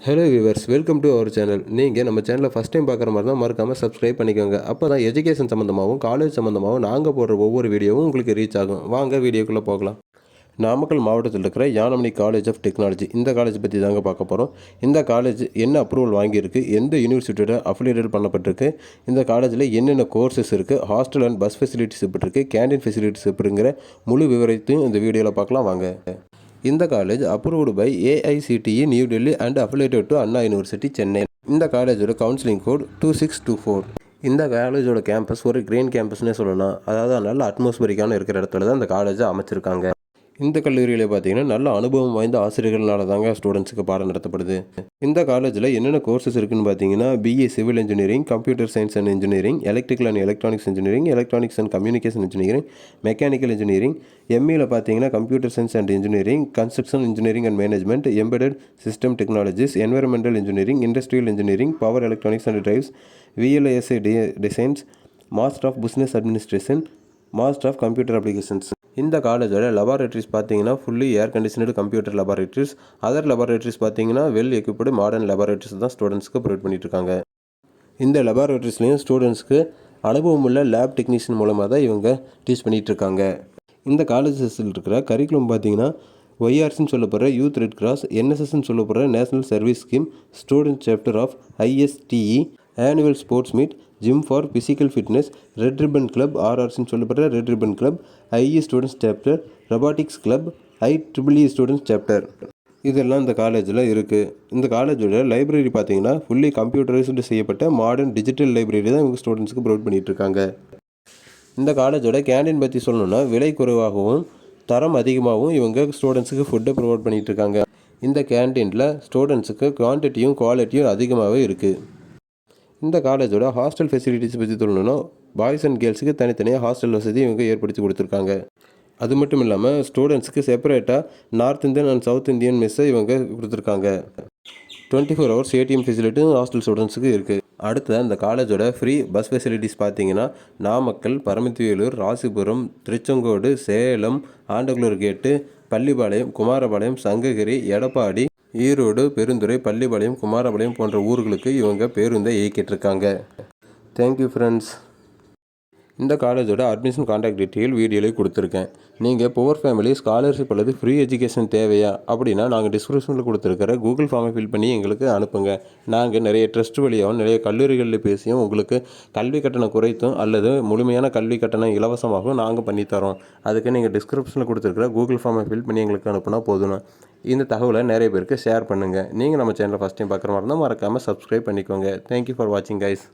Hello viewers, welcome to our channel. நீங்கள் நம்ம சேனலை ஃபஸ்ட் டைம் பார்க்குற மாதிரி தான் மறக்காமல் சப்ஸ்கிரைப் பண்ணிக்கோங்க. அப்போ தான் எஜுகேஷன் சம்மந்தமாகவும் காலேஜ் சம்மந்தமாகவும் நாங்கள் போடுற ஒவ்வொரு வீடியோவும் உங்களுக்கு ரீச் ஆகும். வாங்க வீடியோக்குள்ளே போகலாம். நாமக்கல் மாவட்டத்தில் இருக்கிற யானமணி காலேஜ் ஆஃப் டெக்னாலஜி, இந்த காலேஜ் பற்றி தாங்க பார்க்க போகிறோம். இந்த காலேஜ் என்ன அப்ரூவல் வாங்கியிருக்கு, எந்த யூனிவர்சிட்டியோட அஃபிலியேட் பண்ணப்பட்டிருக்கு, இந்த காலேஜில் என்னென்ன கோர்சஸ் இருக்குது, ஹாஸ்டல் அண்ட் பஸ் ஃபெசிலிட்டிஸ் எப்படி இருக்குது, கேண்டீன் ஃபெசிலிட்டிஸ் எப்படிங்கிற முழு விவரத்தையும் இந்த வீடியோவில் பார்க்கலாம் வாங்க. இந்த college approved by AICTE New Delhi and affiliated to Anna University Chennai. இந்த காலேஜோட கவுன்சிலிங் கோட் 2624. இந்த காலேஜோட கேம்பஸ் ஒரு கிரீன் கேம்பஸ்னே சொல்லலாம். அதாவது நல்ல அட்மாஸ்பரிக்கான இருக்கிற இடத்துல தான் இந்த காலேஜை அமைச்சிருக்காங்க. இந்த கல்லூரியில் பார்த்தீங்கன்னா நல்ல அனுபவம் வாய்ந்த ஆசிரியர்களால தாங்க ஸ்டூடெண்ட்ஸுக்கு பாடம் நடத்தப்படுது. இந்த காலேஜில் என்னென்ன கோர்சஸ் இருக்குன்னு பார்த்தீங்கன்னா BA civil engineering, computer science and engineering, electrical and electronics engineering, electronics and communication engineering, mechanical engineering, ME பார்த்தீங்கன்னா computer science and engineering, construction engineering and management, embedded system technologies, environmental engineering, industrial engineering, power electronics and drives, VLSI designs, master of business administration, master of computer applications. இந்த காலேஜோட laboratories பார்த்தீங்கன்னா fully air conditioned computer laboratories. Other laboratories பார்த்தீங்கன்னா well equipped modern laboratories தான் ஸ்டூடெண்ட்ஸ்க்கு provide பண்ணிட்டு இருக்காங்க. இந்த லெபார்டரிஸ்லையும் ஸ்டூடெண்ட்ஸ்க்கு அனுபவம் உள்ள லேப் டெக்னீஷியன் மூலமாக தான் இவங்க டீச் பண்ணிகிட்டு இருக்காங்க. இந்த காலேஜஸில் இருக்கிற கரிக்குலம் பார்த்தீங்கன்னா YRCன்னு சொல்லப்படுற யூத் ரெட் கிராஸ், NSSன்னு சொல்லப்படுற national service scheme, student chapter of ISTE, annual sports meet, gym for physical fitness, red ribbon club, RRCன்னு சொல்லப்படுற red ribbon club, IE students chapter, robotics club, IEEE students chapter, இதெல்லாம் இந்த காலேஜில் இருக்குது. இந்த காலேஜோட லைப்ரரி பார்த்தீங்கன்னா ஃபுல்லி கம்ப்யூட்டரைஸ்டு செய்யப்பட்ட மாடர்ன் டிஜிட்டல் லைப்ரரி தான் இவங்க ஸ்டூடெண்ட்ஸ்க்கு ப்ரொவைட் பண்ணிகிட்டு இருக்காங்க. இந்த காலேஜோட கேண்டீன் பற்றி சொல்லணும்னா விலை குறைவாகவும் தரம் அதிகமாகவும் இவங்க ஸ்டூடெண்ட்ஸுக்கு ஃபுட்டை ப்ரொவைட் பண்ணிகிட்டு இருக்காங்க. இந்த கேண்டீனில் ஸ்டூடெண்ட்ஸுக்கு குவான்டிட்டியும் குவாலிட்டியும் அதிகமாகவே இருக்குது. இந்த காலேஜோட ஹாஸ்டல் ஃபெசிலிட்டிஸ் பற்றி சொல்லணும்னா பாய்ஸ் அண்ட் கேர்ள்ஸுக்கு தனித்தனியாக ஹாஸ்டல் வசதி இவங்க ஏற்படுத்தி கொடுத்துருக்காங்க. அது மட்டும் இல்லாமல் ஸ்டூடெண்ட்ஸுக்கு செப்பரேட்டாக north Indian and south Indian மெஸ்ஸை இவங்க கொடுத்துருக்காங்க. 24 hours ATM ஃபெசிலிட்டியும் ஹாஸ்டல் ஸ்டூடெண்ட்ஸுக்கு இருக்குது. அடுத்த இந்த காலேஜோட ஃப்ரீ பஸ் ஃபெசிலிட்டிஸ் பார்த்தீங்கன்னா நாமக்கல், பரமத்திவேலூர், ராசிபுரம், திருச்செங்கோடு, சேலம், ஆண்டகுளூர் கேட்டு, பள்ளிப்பாளையம், குமாரபாளையம், சங்ககிரி, எடப்பாடி, ஈரோடு, பெருந்துறை, பள்ளிப்பாளையம், குமாரபாளையம் போன்ற ஊர்களுக்கு இவங்க பேருந்தை இயக்கிட்டு இருக்காங்க. Thank you friends. இந்த காலேஜோட அட்மிஷன் கான்டாக்ட் டீட்டெயில் வீடியோலேயே கொடுத்துருக்கேன். நீங்கள் புவர் ஃபேமிலி ஸ்காலர்ஷிப் அல்லது ஃப்ரீ எஜுகேஷன் தேவையா அப்படின்னா நாங்கள் டிஸ்கிரிப்ஷனில் கொடுத்துருக்கிற கூகுள் ஃபார்மை ஃபில் பண்ணி எங்களுக்கு அனுப்புங்க. நாங்கள் நிறைய ட்ரஸ்ட் வழியாகவும் நிறைய கல்லூரிகளில் பேசியும் உங்களுக்கு கல்வி கட்டணம் குறைத்தும் அல்லது முழுமையான கல்வி கட்டணம் இலவசமாகவும் நாங்கள் பண்ணித்தரோம். அதுக்கு நீங்கள் டிஸ்கிரிப்ஷனில் கொடுத்துருக்கிற கூகுள் ஃபார்மை ஃபில் பண்ணி எங்களுக்கு அனுப்புனா போதும். இந்த தகவலை நிறைய பேருக்கு ஷேர் பண்ணுங்கள். நீங்கள் நம்ம சேனலை ஃபஸ்ட் டைம் பார்க்குற மாதிரி இருந்தால் மறக்காமல் சப்ஸ்கிரைப் பண்ணிக்கோங்க. தேங்க்யூ ஃபார் வாட்சிங் கைஸ்.